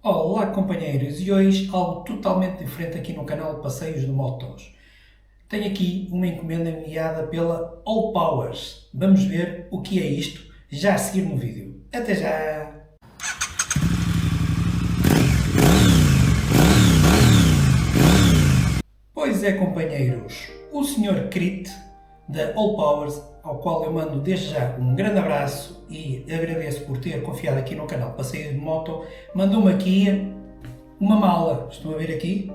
Olá companheiros, e hoje algo totalmente diferente aqui no canal Passeios de Motos. Tenho aqui uma encomenda enviada pela All Powers. Vamos ver o que é isto já a seguir no vídeo. Até já! Pois é companheiros, o Sr. Crit da All Powers, ao qual eu mando desde já um grande abraço e agradeço por ter confiado aqui no canal Passeios de Moto, mandou-me aqui uma mala. Estão a ver aqui?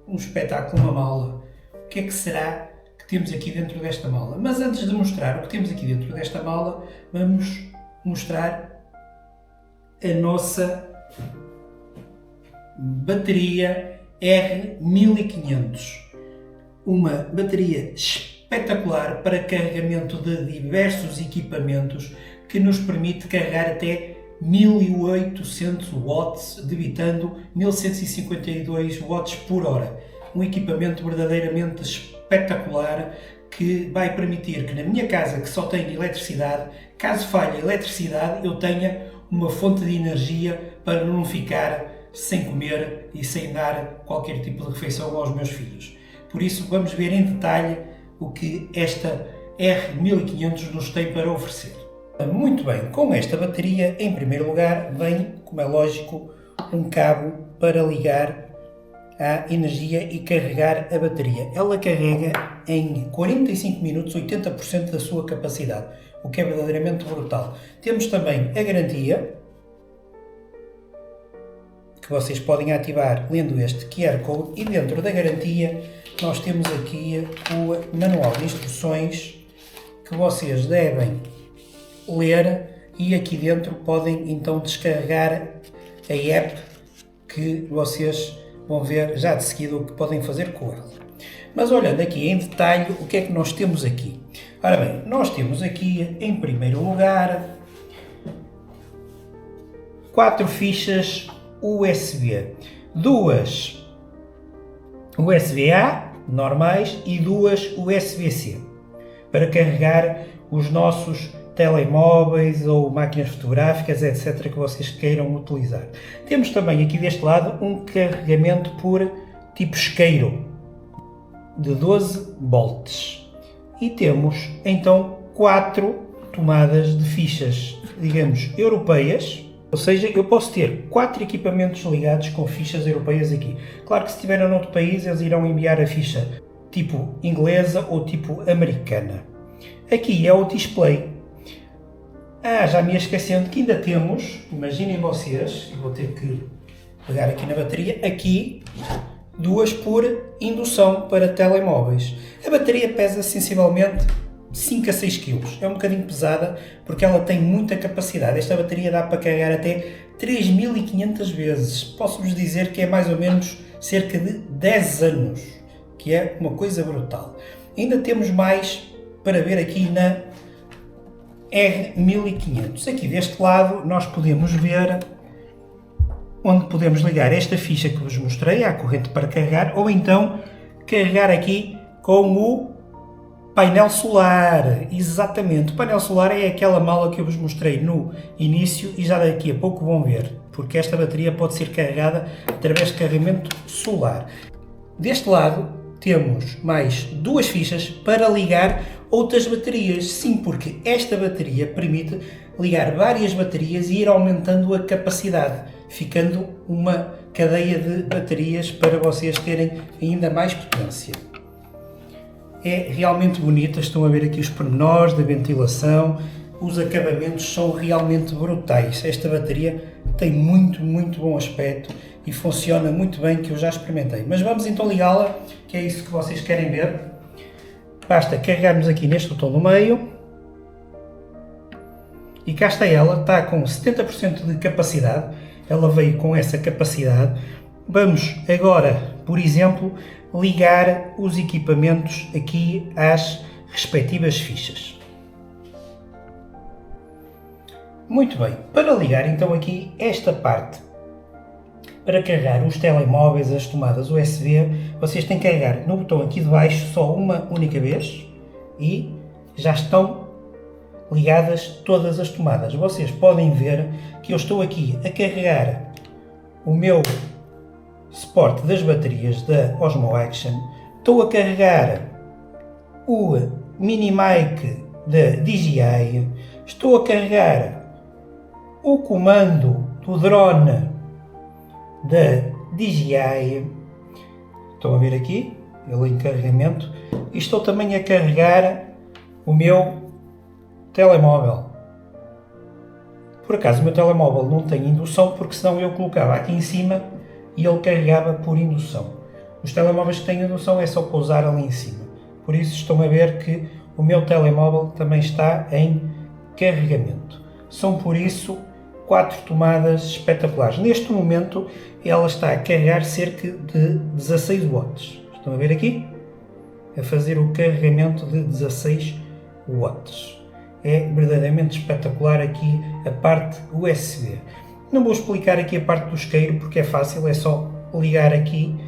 Um espetáculo, uma mala. O que é que será que temos aqui dentro desta mala? Mas antes de mostrar o que temos aqui dentro desta mala, vamos mostrar a nossa bateria R1500. Uma bateria espetacular para carregamento de diversos equipamentos que nos permite carregar até 1800 watts, debitando 1152 watts por hora. Um equipamento verdadeiramente espetacular que vai permitir que na minha casa, que só tem eletricidade, caso falhe a eletricidade, eu tenha uma fonte de energia para não ficar sem comer e sem dar qualquer tipo de refeição aos meus filhos. Por isso, vamos ver em detalhe o que esta R1500 nos tem para oferecer. Muito bem, com esta bateria, em primeiro lugar, vem, como é lógico, um cabo para ligar à energia e carregar a bateria. Ela carrega em 45 minutos 80% da sua capacidade, o que é verdadeiramente brutal. Temos também a garantia, que vocês podem ativar lendo este QR Code, e dentro da garantia nós temos aqui o manual de instruções que vocês devem ler, e aqui dentro podem então descarregar a app que vocês vão ver já de seguida o que podem fazer com ela. Mas olhando aqui em detalhe, o que é que nós temos aqui? Ora bem, nós temos aqui em primeiro lugar 4 fichas USB, 2 USB-A normais e 2 USB-C para carregar os nossos telemóveis ou máquinas fotográficas, etc., que vocês queiram utilizar. Temos também aqui deste lado um carregamento por tipo isqueiro de 12 volts e temos então 4 tomadas de fichas, digamos, europeias. Ou seja, eu posso ter 4 equipamentos ligados com fichas europeias aqui. Claro que se estiverem noutro país, eles irão enviar a ficha tipo inglesa ou tipo americana. Aqui é o display. Já me ia esquecendo que ainda temos, imaginem vocês, vou ter que pegar aqui na bateria, aqui 2 por indução para telemóveis. A bateria pesa sensivelmente 5 a 6 kg. É um bocadinho pesada porque ela tem muita capacidade. Esta bateria dá para carregar até 3500 vezes. Posso-vos dizer que é mais ou menos cerca de 10 anos, que é uma coisa brutal. Ainda temos mais para ver aqui na R1500. Aqui deste lado nós podemos ver onde podemos ligar esta ficha que vos mostrei à corrente para carregar, ou então carregar aqui com o painel solar. Exatamente, o painel solar é aquela mala que eu vos mostrei no início e já daqui a pouco vão ver, porque esta bateria pode ser carregada através de carregamento solar. Deste lado temos mais 2 fichas para ligar outras baterias. Sim, porque esta bateria permite ligar várias baterias e ir aumentando a capacidade, ficando uma cadeia de baterias para vocês terem ainda mais potência. É realmente bonita, estão a ver aqui os pormenores da ventilação, os acabamentos são realmente brutais. Esta bateria tem muito bom aspecto e funciona muito bem, que eu já experimentei. Mas vamos então ligá-la, que é isso que vocês querem ver. Basta carregarmos aqui neste botão do meio e cá está ela, está com 70% de capacidade, ela veio com essa capacidade. Vamos agora, por exemplo, ligar os equipamentos aqui às respectivas fichas. Muito bem, para ligar então aqui esta parte, para carregar os telemóveis, as tomadas USB, vocês têm que carregar no botão aqui de baixo só uma única vez e já estão ligadas todas as tomadas. Vocês podem ver que eu estou aqui a carregar o meu suporte das baterias da Osmo Action, estou a carregar o mini mic da DJI, estou a carregar o comando do drone da DJI, estão a ver aqui, ele em carregamento, e estou também a carregar o meu telemóvel. Por acaso o meu telemóvel não tem indução, porque senão eu colocava aqui em cima e ele carregava por indução. Os telemóveis que têm indução é só pousar ali em cima. Por isso estão a ver que o meu telemóvel também está em carregamento. São por isso 4 tomadas espetaculares. Neste momento ela está a carregar cerca de 16 watts. Estão a ver aqui? A fazer o carregamento de 16 watts. É verdadeiramente espetacular aqui a parte USB. Não vou explicar aqui a parte do isqueiro porque é fácil, é só ligar aqui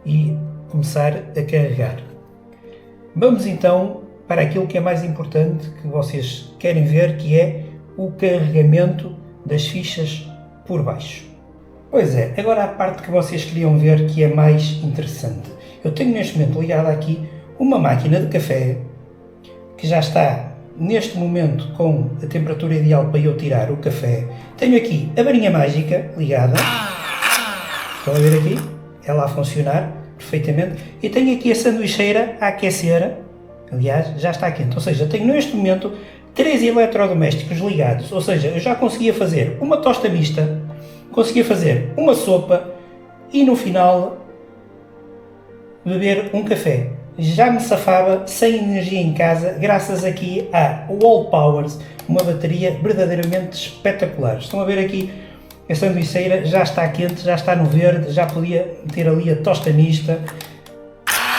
e começar a carregar. Vamos então para aquilo que é mais importante, que vocês querem ver, que é o carregamento das fichas por baixo. Pois é, agora a parte que vocês queriam ver, que é mais interessante. Eu tenho neste momento ligada aqui uma máquina de café que já está neste momento com a temperatura ideal para eu tirar o café. Tenho aqui a varinha mágica ligada, estão a ver aqui, ela a funcionar perfeitamente, e tenho aqui a sanduicheira a aquecer, aliás já está quente, ou seja, tenho neste momento 3 eletrodomésticos ligados, ou seja, eu já conseguia fazer uma tosta mista, conseguia fazer uma sopa e no final beber um café. Já me safava sem energia em casa, graças aqui à Wallpowers, uma bateria verdadeiramente espetacular. Estão a ver aqui, a sanduicheira já está quente, já está no verde, já podia meter ali a tosta mista,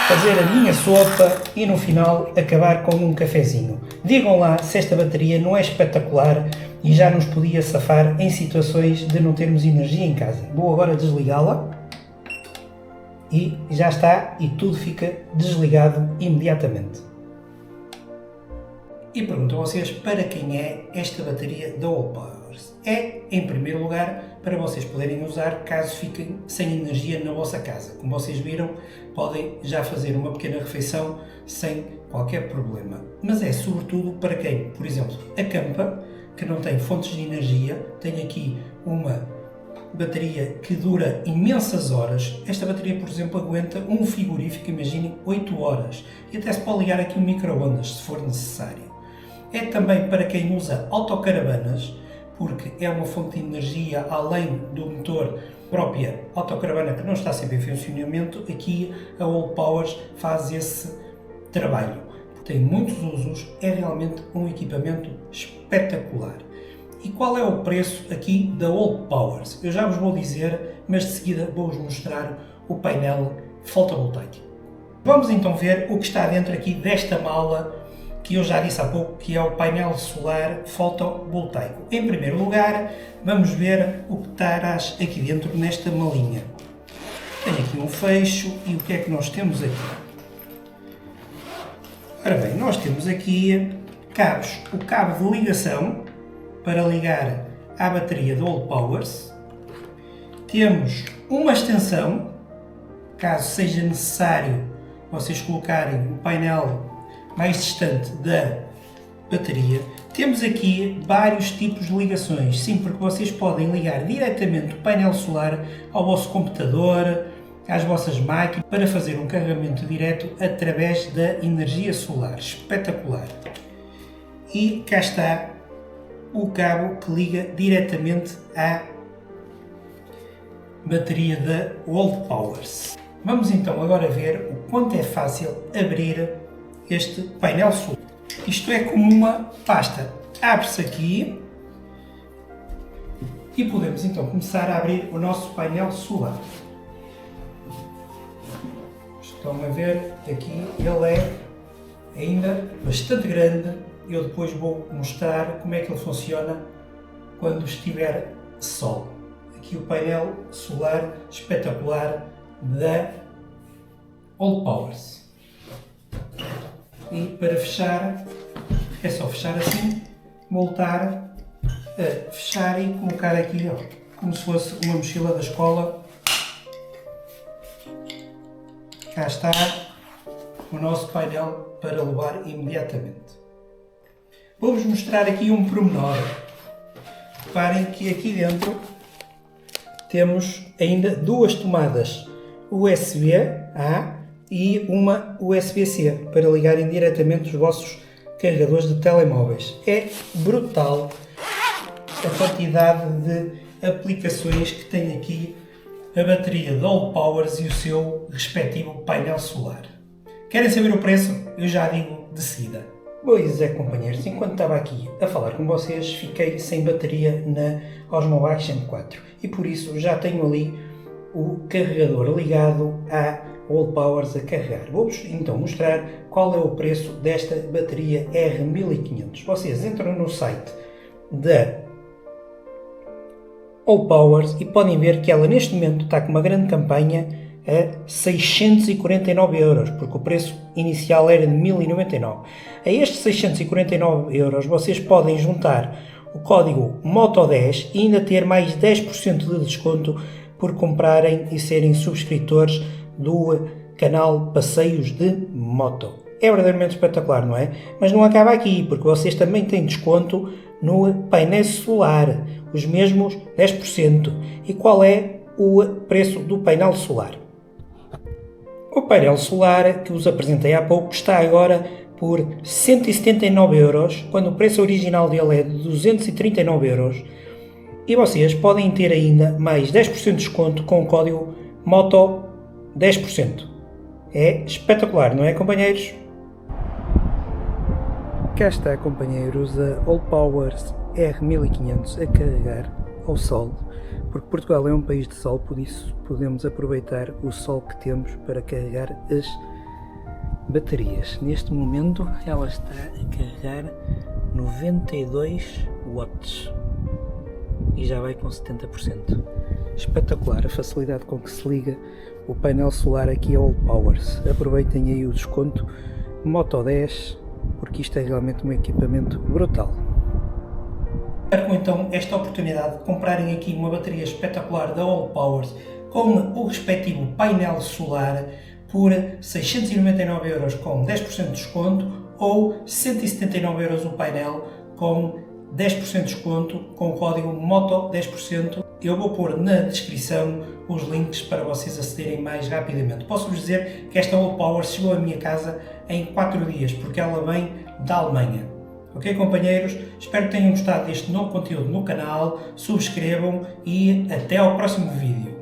fazer a minha sopa e no final acabar com um cafezinho. Digam lá se esta bateria não é espetacular e já nos podia safar em situações de não termos energia em casa. Vou agora desligá-la. E já está, e tudo fica desligado imediatamente. E pergunto a vocês para quem é esta bateria da Wallpowers. É, em primeiro lugar, para vocês poderem usar caso fiquem sem energia na vossa casa. Como vocês viram, podem já fazer uma pequena refeição sem qualquer problema. Mas é sobretudo para quem, por exemplo, acampa, que não tem fontes de energia, tem aqui uma bateria que dura imensas horas. Esta bateria, por exemplo, aguenta um frigorífico, imaginem, 8 horas. E até se pode ligar aqui um micro-ondas, se for necessário. É também para quem usa autocaravanas, porque é uma fonte de energia além do motor própria autocaravana que não está sempre em funcionamento. Aqui a Wallpowers faz esse trabalho. Tem muitos usos, é realmente um equipamento espetacular. E qual é o preço aqui da Wallpowers? Eu já vos vou dizer, mas de seguida vou-vos mostrar o painel fotovoltaico. Vamos então ver o que está dentro aqui desta mala que eu já disse há pouco, que é o painel solar fotovoltaico. Em primeiro lugar, vamos ver o que traz aqui dentro nesta malinha. Tem aqui um fecho e o que é que nós temos aqui? Ora bem, nós temos aqui cabos, o cabo de ligação para ligar à bateria da Wallpowers. Temos uma extensão, caso seja necessário vocês colocarem o painel mais distante da bateria. Temos aqui vários tipos de ligações, sim, porque vocês podem ligar diretamente o painel solar ao vosso computador, às vossas máquinas, para fazer um carregamento direto através da energia solar. Espetacular! E cá está o cabo que liga diretamente à bateria da Wallpowers. Vamos então agora ver o quanto é fácil abrir este painel solar. Isto é como uma pasta. Abre-se aqui e podemos então começar a abrir o nosso painel solar. Estão a ver aqui, ele é ainda bastante grande. Eu depois vou mostrar como é que ele funciona quando estiver sol. Aqui o painel solar espetacular da Wallpowers. E para fechar, é só fechar assim, voltar a fechar e colocar aqui, ó, como se fosse uma mochila da escola. Cá está o nosso painel para levar imediatamente. Vou-vos mostrar aqui um pormenor. Reparem que aqui dentro temos ainda duas tomadas USB-A e uma USB-C para ligarem diretamente os vossos carregadores de telemóveis. É brutal a quantidade de aplicações que tem aqui a bateria da Allpowers e o seu respectivo painel solar. Querem saber o preço? Eu já digo de seguida. Pois é, companheiros, enquanto estava aqui a falar com vocês, fiquei sem bateria na Osmo Action 4 e por isso já tenho ali o carregador ligado à Allpowers a carregar. Vou-vos então mostrar qual é o preço desta bateria R1500. Vocês entram no site da Allpowers e podem ver que ela neste momento está com uma grande campanha a 649 €, porque o preço inicial era de 1099. A estes 649 € vocês podem juntar o código MOTO10 e ainda ter mais 10% de desconto por comprarem e serem subscritores do canal Passeios de Moto. É verdadeiramente espetacular, não é? Mas não acaba aqui, porque vocês também têm desconto no painel solar, os mesmos 10%. E qual é o preço do painel solar? O painel solar que vos apresentei há pouco está agora por 179 €, quando o preço original dele é de 239 €. E vocês podem ter ainda mais 10% de desconto com o código MOTO 10%. É espetacular, não é, companheiros? Cá está, companheiros, a Allpowers R1500 a carregar ao sol, porque Portugal é um país de sol, por isso podemos aproveitar o sol que temos para carregar as baterias. Neste momento ela está a carregar 92 watts e já vai com 70%. Espetacular a facilidade com que se liga o painel solar aqui ao Allpowers. Aproveitem aí o desconto Moto 10, porque isto é realmente um equipamento brutal. Percam então esta oportunidade de comprarem aqui uma bateria espetacular da Allpowers com o respectivo painel solar por 699 € com 10% de desconto ou 179 € o painel com 10% de desconto com o código MOTO 10%. Eu vou pôr na descrição os links para vocês acederem mais rapidamente. Posso-vos dizer que esta Allpowers chegou à minha casa em 4 dias, porque ela vem da Alemanha. Ok, companheiros? Espero que tenham gostado deste novo conteúdo no canal, subscrevam e até ao próximo vídeo.